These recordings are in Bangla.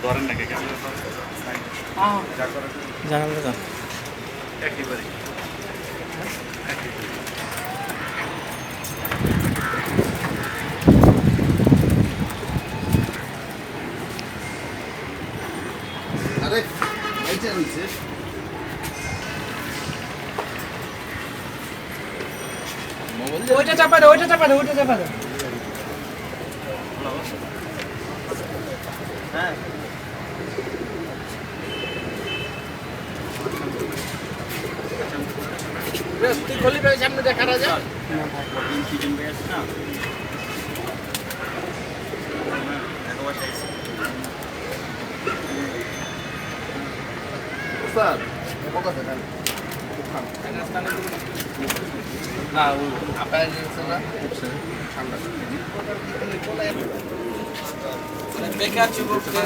ধরেন নাকি ক্যামেরা জানাবো তো একেবারে আরে এইটা হইছে ওইটা চাপা দাও ওইটা চাপা দাও ওইটা চাপা দাও হ্যাঁ তুই খলি ভাই সামনে দেখা যায় চিকেন ব্যাস না স্যার কত টাকা না আপনার ঠান্ডা বেকার যুবককে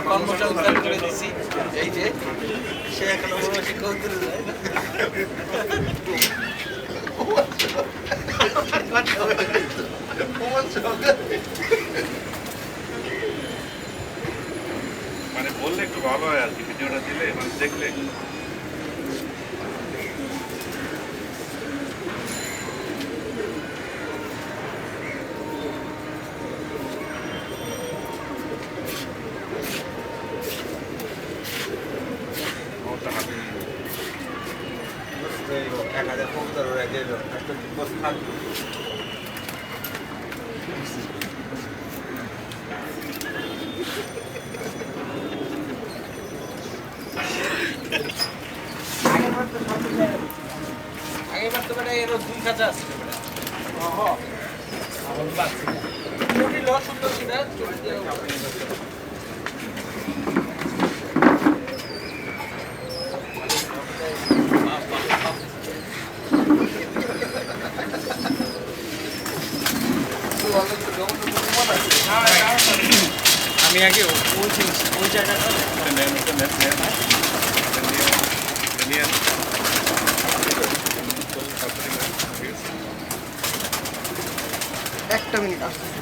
কর্মসংস্থান করে দিছি এই যে সে এখন অবশ্যই কৌতুক যায় মানে বললে একটু ভালো হয় আর কি ভিডিওটা দিলে মানে দেখলে আগেবার তো বেটা এর দুই খাঁচা আছে চটি ল সুন্দর সেটা চটি দিয়ে আমি আগে ওই জায়গাটা একটা মিনিট আসছে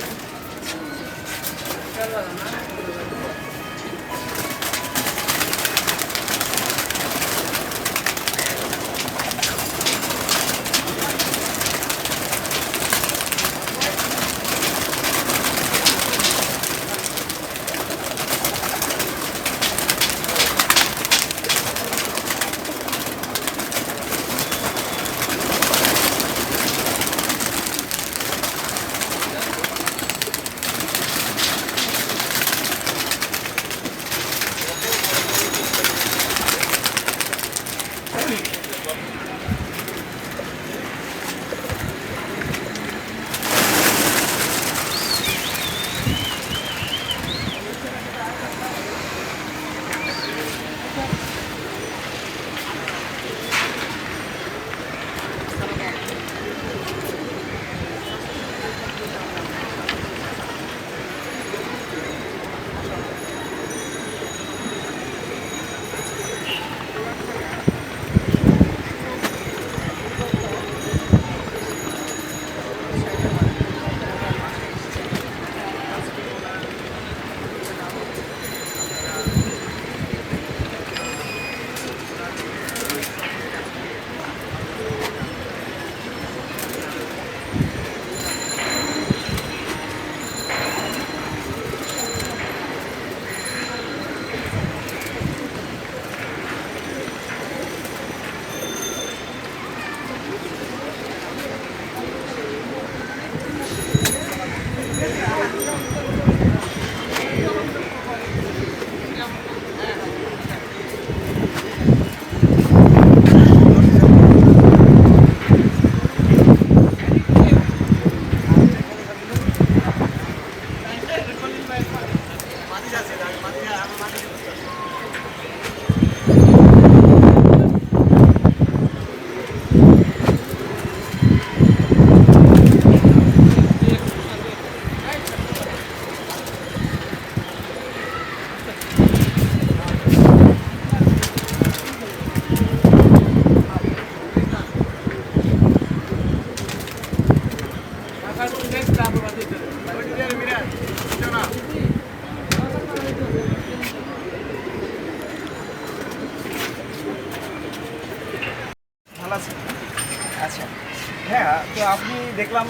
দেখলাম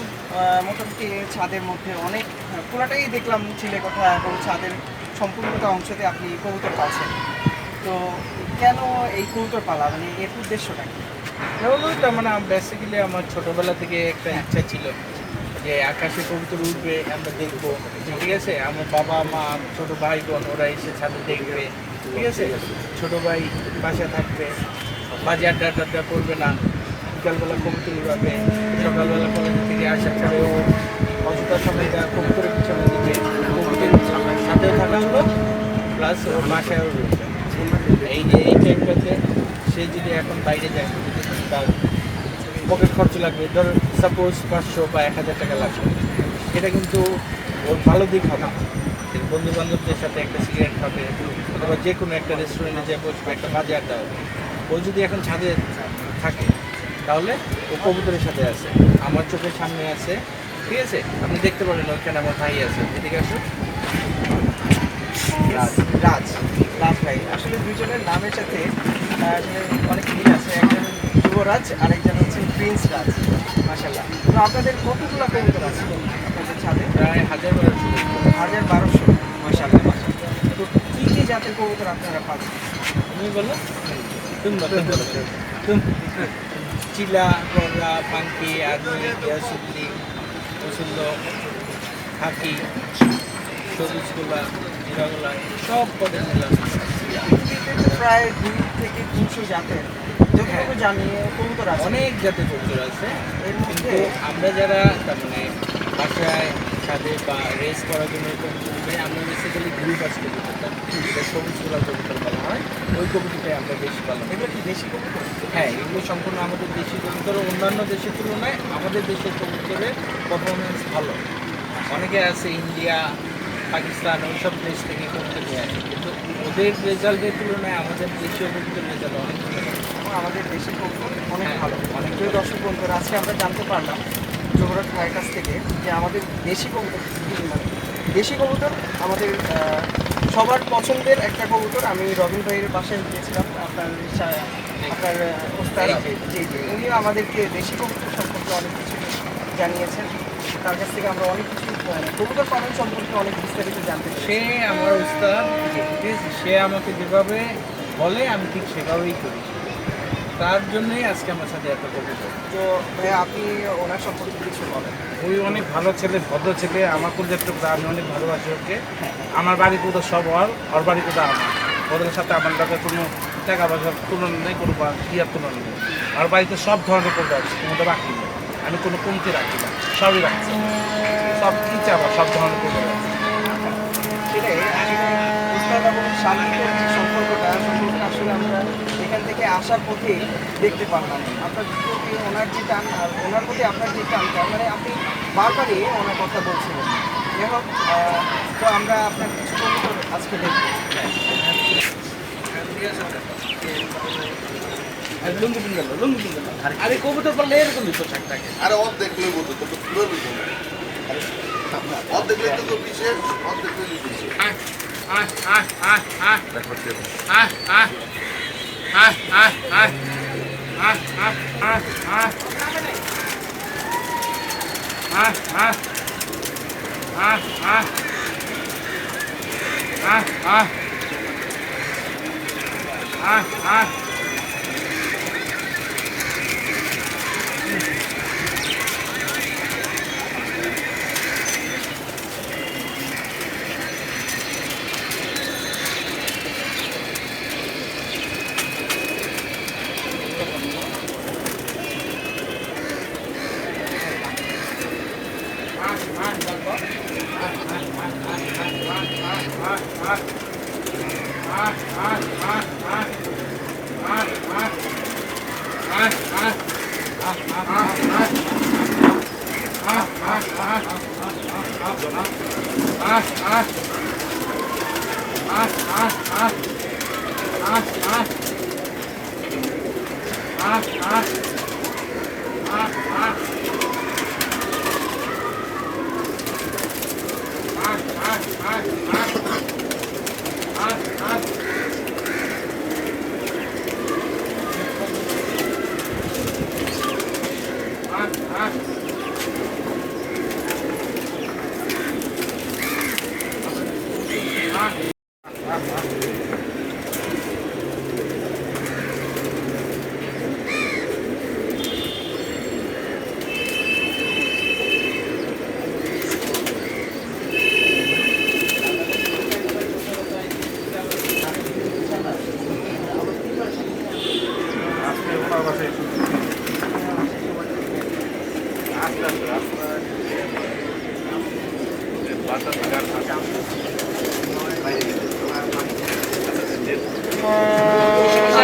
মোটামুটি ছাদের মধ্যে অনেক পুরাটাই দেখলাম চিলেকোঠা এবং ছাদের সম্পূর্ণটা অংশতে আপনি কবুতর পাচ্ছেন। তো কেন এই কবুতর পালা, মানে এর উদ্দেশ্যটা কি? এটা মানে বেসিক্যালি আমার ছোটবেলা থেকে একটা ইচ্ছা ছিল যে আকাশে কবুতর উঠবে, আমরা দেখবো, ঠিক আছে। আমার বাবা মা ছোট ভাই বোন ওরা এসে ছাদে দেখবে, ঠিক আছে। ছোট ভাই বাসায় থাকবে, বাজে আড্ডা টাড্ডা করবে না, বিকালবেলা কবুতর উড়াবে, সকালবেলা কলেজ থেকে আসার পরে ও অযথা সময় কবুতরের পিছনে দিকে কবুতরের সাথেও থাকা হলো, প্লাস ওর বাসায়ও রয়েছে। এই যে এই টাইমটাতে সে যদি এখন বাইরে যায়, তার পকেট খরচ লাগবে, ধর সাপোজ 500 বা 1000 টাকা লাগবে, সেটা কিন্তু ওর ভালো দিক হবে। বন্ধু বান্ধবদের সাথে একটা সিগারেট খাবে অথবা যে কোনো একটা রেস্টুরেন্টে যেয়ে বসবে, একটা বাজে আড্ডা হবে। ও যদি এখন ছাদে থাকে তাহলে ও কবুতরের সাথে আছে, আমার চোখের সামনে আছে, ঠিক আছে। আপনি দেখতে পারেন ওইখানে আমার ভাই আছে, এদিকে আসুন। রাজ রাজ রাজ ভাই, আসলে দুজনের নামের সাথে আসলে অনেক মিল আছে। একজন যুবরাজ আর একজন হচ্ছে প্রিন্স রাজ, মাশাআল্লাহ। তো আপনাদের কতগুলো কবুতর আছে আপনাদের ছাদে? প্রায় 1000-1200। 1200, মাশাআল্লাহ মাশাআল্লাহ। তো কী কী জাতের কবুতর আপনারা পাচ্ছেন? তুমি বলো, তুমি বলো। চিলা, গররা, পাঙ্কি, আর্মি, ইয়াসুদ্দিন, মুসুল্ল, হাকি, সবুজগুলা, জিরাগুলা, সব পদের মিলাম। পৃথিবীতে তো প্রায় 2 থেকে 300 জাতের যতটুকু জানিয়ে কবুতর আছে। অনেক জাতের কবুতর আছে, এর মধ্যে কিন্তু আমরা যারা তার মানে বাসায় ছাদে বা রেস করার জন্য কবুতর নেই, আমরা বেসিক্যালি গ্রুপ আজকে কবুতর, যেটা সবুজগুলা কবুতর বলা হয়, ওই কবুতরটাই আমরা বেশি পালন করি। এগুলো কি দেশি কবুতর? হ্যাঁ, এগুলো সম্পূর্ণ আমাদের দেশি কবুতর। অন্যান্য দেশের তুলনায় আমাদের দেশের কবুতরের পারফরমেন্স ভালো। অনেকে আছে ইন্ডিয়া, পাকিস্তান, ওইসব দেশ থেকে কবুতর নিয়ে আসে, কিন্তু ওদের রেজাল্টের তুলনায় আমাদের দেশীয় কবুতর রেজাল্ট অনেক ভালো। এবং আমাদের দেশি কবুতর অনেক হ্যাঁ, ভালো। অনেক প্রিয় দর্শক বন্ধুরা, আজকে আমরা জানতে পারলাম যুবরাজ ভাইয়ের কাছ থেকে যে আমাদের দেশি কবুতর, মানে দেশি কবুতর আমাদের সবার পছন্দের একটা কবুতর। আমি রবিন ভাইয়ের বাসায় গিয়েছিলাম, আপনার ওস্তাদ, জি জি, উনিও আমাদেরকে দেশি কবুতর সম্পর্কে অনেক কিছু জানিয়েছেন। তার কাছ থেকে আমরা অনেক কিছু কবুতর পালন সম্পর্কে অনেক বিস্তারিত জানতে পেরেছি। সে আমার উস্তাদ, ঠিক আছে, সে আমাকে যেভাবে বলে আমি ঠিক সেভাবেই করি। তার জন্যই আজকে আমার সাথে এত কবুতর। তো ভাই, আপনি ওনার সম্পর্কে কিছু বলেন। ওই অনেক ভালো ছেলে, ভদ্র ছেলে, আমার প্রজেক্টটা আমি অনেক ভালোবাসি ওকে। আমার বাড়ি কোথাও সব ওর বাড়ি কোথাও আমার, ওদের সাথে আমার কাছে কোনো টাকা পয়সার তুলনা নেই, কোনো ইয়ার তুলনা নেই। আর বাড়িতে সব ধরনের করতে আছে, কোনো রাখি না, আমি কোনো কমতি রাখি না, সবই রাখছি, সব কী চাবা, সব ধরনের করতে আছে। সেটাই আসলে উস্তাদ এবং শালীনদের যে সম্পর্কটা আসলে আমরা এখান থেকে আসার পথে দেখতে পারলাম। আপনার প্রতি ওনার যে টান আর ওনার প্রতি আপনার যে টানটা, মানে আপনি বারবারই ওনার কথা বলছিলেন। যাই হোক, তো আমরা আপনার কিছু কবুতর আজকে দেখব। লুঙ্গি পিন গেল, লুঙ্গি পিন গেল। আরে কবুতর পারলে এরকমই পোশাক থাকে। আরে অর্ধেক লই বলতো তো পুরো লইতো না অর্ধেক লইতো তো পিছে অর্ধেক লইতো পিছে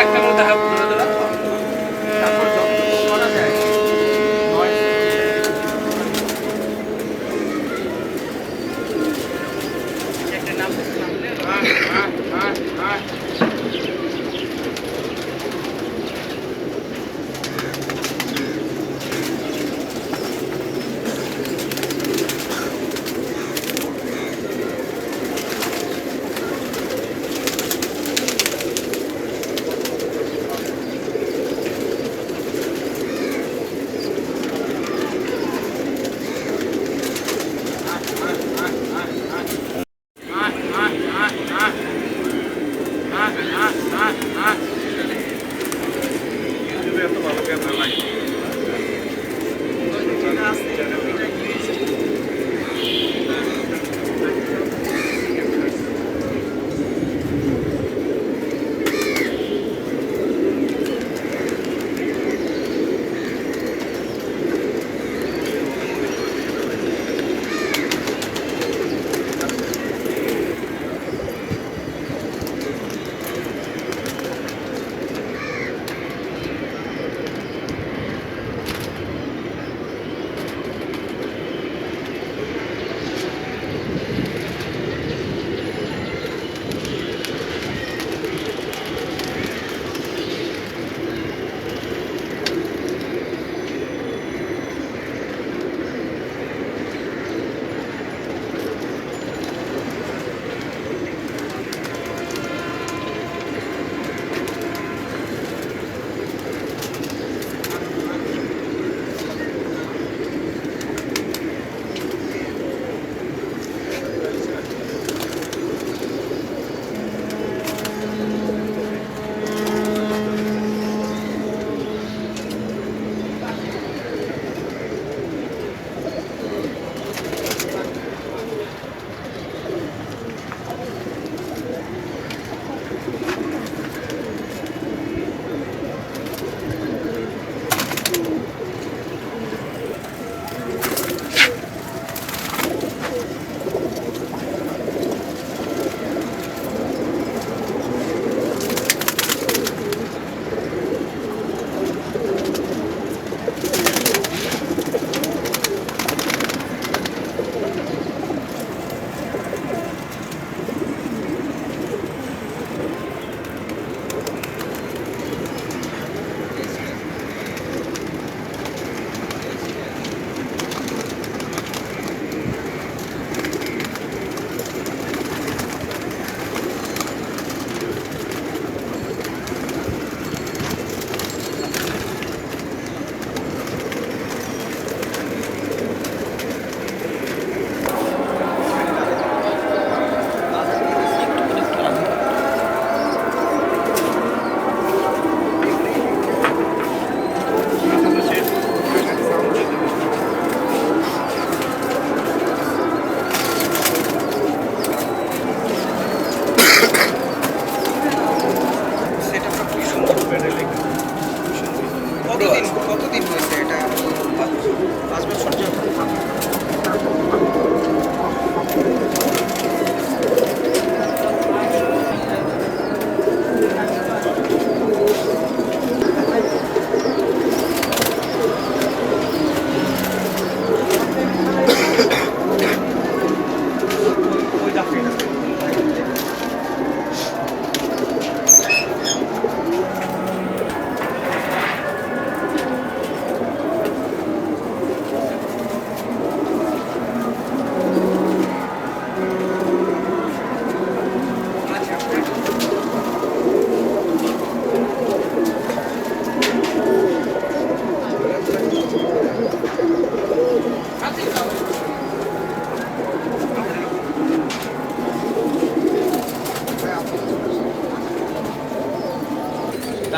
একটা করে দেখা করে দেওয়া তারপর যতটুকু করা যায় একটা নাম Ah,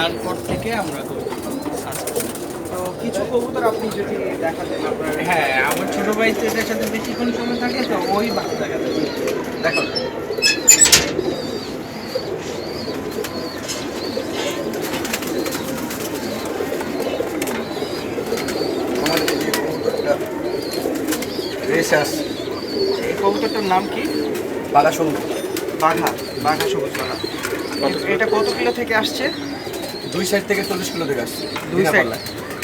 তারপর থেকে আমরা কবুতর পালন করছি। আচ্ছা, তো কিছু কবুতর আপনি যদি দেখাতেন আপনার। হ্যাঁ, আমার ছোট ভাই তো এটার সাথে বেশিক্ষণ সময় থাকে, তো ওই ভালো দেখাতে দেখো, আমাদের এই যে কবুতরটা রেসাস এই কবুতরটার নাম কি? বাঘা সবুজ, বাঘা, বাঘা সবুজ বাঘা। এটা কত কিলো থেকে আসছে? 2 সাইড থেকে 40 কিলো থেকে আসছে।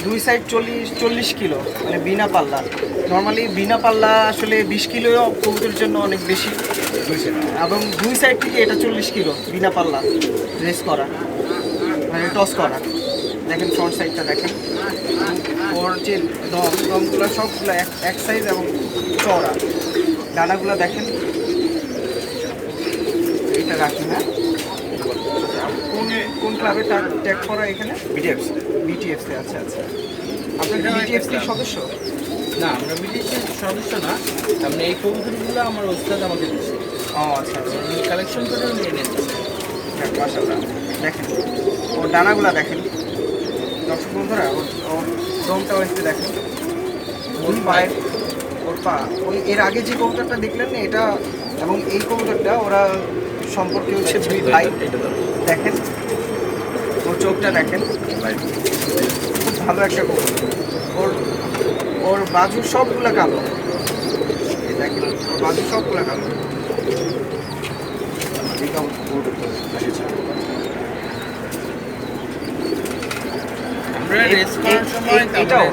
দুই সাইড 40 কিলো, মানে বিনা পাল্লা। নর্মালি বিনা পাল্লা আসলে 20 কিলো কবুতরের জন্য অনেক বেশি, 2 সাইড এবং দুই সাইড থেকে এটা 40 কিলো বিনা পাল্লা রেস করা, মানে টস করা। দেখেন ফ্রন্ট সাইডটা দেখেন, ওর যে দমগুলো সবগুলো এক সাইজ এবং চওড়া। ডানাগুলো দেখেন, এটা রাখি না। কোন ক্লাবে ট্যাগ করা এখানে? বিটিএফসি। বিটিএফসি। আচ্ছা আচ্ছা, আপনার বিটিএফসির সদস্য? না, আমরা বিদেশের সদস্য না। আমরা এই কবুতরগুলো আমার ওস্তাদ আমাদের দিচ্ছে, ও আচ্ছা আচ্ছা, কালেকশন করে নিয়ে নিচ্ছে। মাশাআল্লাহ। দেখেন ওর ডানাগুলা দেখেন দর্শক বন্ধুরা, ওর দমটাও একটু দেখেন, ওর পায়ের, ওর পা। ওই এর আগে যে কবুতরটা দেখলেন না, এটা এবং এই কবুতরটা ওরা সম্পর্কে হচ্ছে দুই ভাই। দেখেন ওর চোখটা দেখেন, খুব ভালো একটা কবুতর। ওর বাজু সবগুলা কালো, এই দেখেন ওর বাজু সবগুলা কালো। আমরা রেস করার সময় এটাও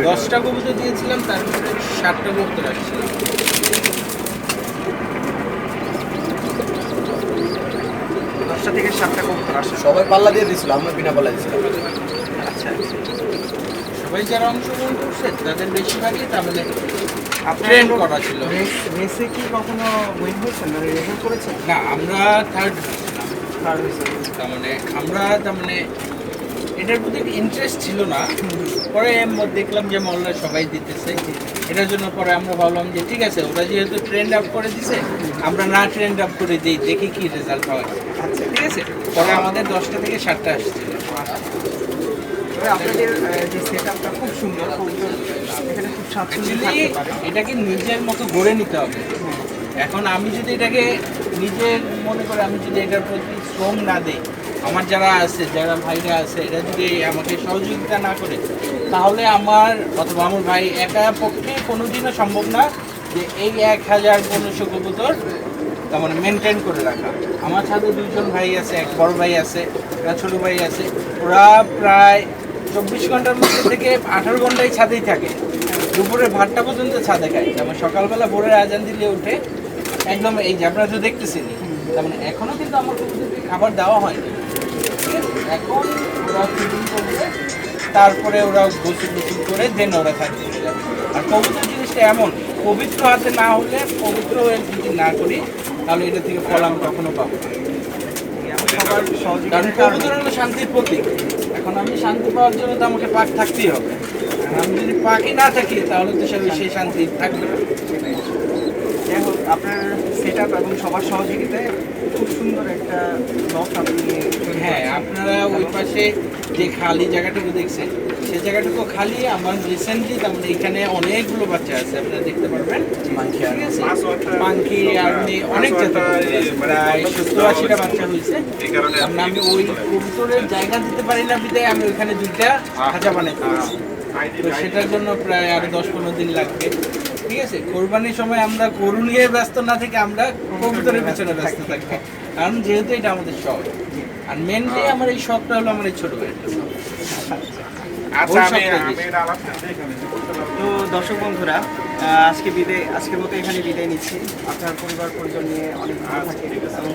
10টা কবুতর দিয়েছিলাম, তার মধ্যে 7টা কবুতর আসছিল। 10টা থেকে 7টা কবুতর আসে। সবাই পাল্লা দিয়ে দিছিল, আমরা বিনা পাল্লা দিছিলাম। আচ্ছা, সবাই যারা অংশগ্রহণ করছে তাদের বেশিরভাগই তার মানে আপনার ট্রেন করা ছিল। রেসে কি কখনো উইন হয়েছেন, মানে রেজাল্ট করেছেন? না, আমরা থার্ড হচ্ছিলাম। থার্ড হয়েছেন। তার মানে আমরা তার মানে এটার প্রতি ইন্টারেস্ট ছিল না। পরে দেখলাম যে মহল্লায় সবাই দিতেছে, এটার জন্য পরে আমরা ভাবলাম যে ঠিক আছে, ওরা যেহেতু ট্রেন্ড আপ করে দিছে, আমরা না ট্রেন্ড আপ করে দিই, দেখি কি রেজাল্ট হয়। আচ্ছা, ঠিক আছে, পরে আমাদের 10টা থেকে 7টা আসছিল। তবে আপনাদের যে সেট আপটা খুব সুন্দর, কবুতর এখানে খুব স্বাচ্ছন্দ্যে Actually, থাকতে পারে। এটাকে নিজের মতো গড়ে নিতে হবে। এখন আমি যদি এটাকে নিজের মনে করে আমি যদি এটার প্রতি শ্রম না দিই, আমার যারা আছে, যারা ভাইরা আছে, এরা যদি আমাকে সহযোগিতা না করে, তাহলে আমার অথবা আমার ভাই একা পক্ষে কোনোদিনও সম্ভব না যে এই 1000-1500 কবুতর তার মানে মেনটেন করে রাখা। আমার সাথে 2জন ভাই আছে, এক বড় ভাই আছে, একটা ছোটো ভাই আছে। ওরা প্রায় 24 ঘন্টার মধ্যে থেকে 18 ঘন্টায় ছাদেই থাকে, দুপুরে ভাতটা পর্যন্ত ছাদে খায়। যেমন সকালবেলা ভোরের আজান দিলে উঠে একদম এই যে আপনারা তো দেখতেছেন, তার মানে এখনও কিন্তু আমার কবুতরকে খাবার দেওয়া হয়নি। ঠিক আছে, এখন ওরা ফিডিং করবে, তারপরে ওরা গোসল করে দেন ওরা থাকতে যাবে। আর কবুতর জিনিসটা এমন, পবিত্র হাতে না হলে, পবিত্র হয়ে যদি না করি, তাহলে এটা থেকে ফল আমি কখনো পাবো না। সবার কারণ সহযোগিতার কবুতর হলো শান্তির প্রতীক। এখন আমি শান্তি পাওয়ার জন্য তো আমাকে পাক থাকতেই হবে। আর আমি যদি পাকই না থাকি, তাহলে তো সেই শান্তি থাকবে না। যাই হোক, আপনার সেট আপ এবং সবার সহযোগিতায় খুব সুন্দর একটা লক আপনি তৈরি হ্যাঁ, করেছেন। আপনারা ওই পাশে যে খালি জায়গাটুকু দেখছেন, সেই জায়গাটুকু খালি আমার রিসেন্টলি তার মানে এখানে অনেকগুলো বাচ্চা আছে, আপনারা দেখতে পারবেন। ঠিক আছে, পাঙ্কি আর্মি অনেক জাতের কবুতর আছে, প্রায় 70-80টা বাচ্চা হয়েছে। এই কারণে তার মানে আমি ওই কবুতরের জায়গা দিতে পারি না বিধায় আমি ওইখানে 2টা খাঁচা বানাইতে পারছি। তো সেটার জন্য প্রায় আরো 10-15 দিন লাগবে। ঠিক আছে, কোরবানির সময় আমরা গরু নিয়ে ব্যস্ত না থেকে আমরা কবুতরের পেছনে ব্যস্ত থাকবো, কারণ যেহেতু এটা আমাদের শখ। আর মেনলি আমার এই শখটা হলো আমার এই ছোট ভাইয়ের জন্য। আচ্ছা, ওর আমি সবটাই আমি বেশি। এটা আলাপটা দেখে নিচ্ছি, বুঝতে পারলাম। তো দর্শক বন্ধুরা, আজকের মতো এখানে বিদায় নিচ্ছি। আপনার পরিবার পরিজন নিয়ে অনেক ভালো থাকে এবং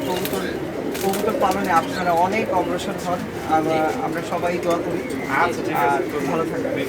কবুতর পালনে আপনারা অনেক অগ্রসর হন। আমরা সবাই দোয়া করি। আচ্ছা, ঠিক আছে, আর ভালো থাকবেন।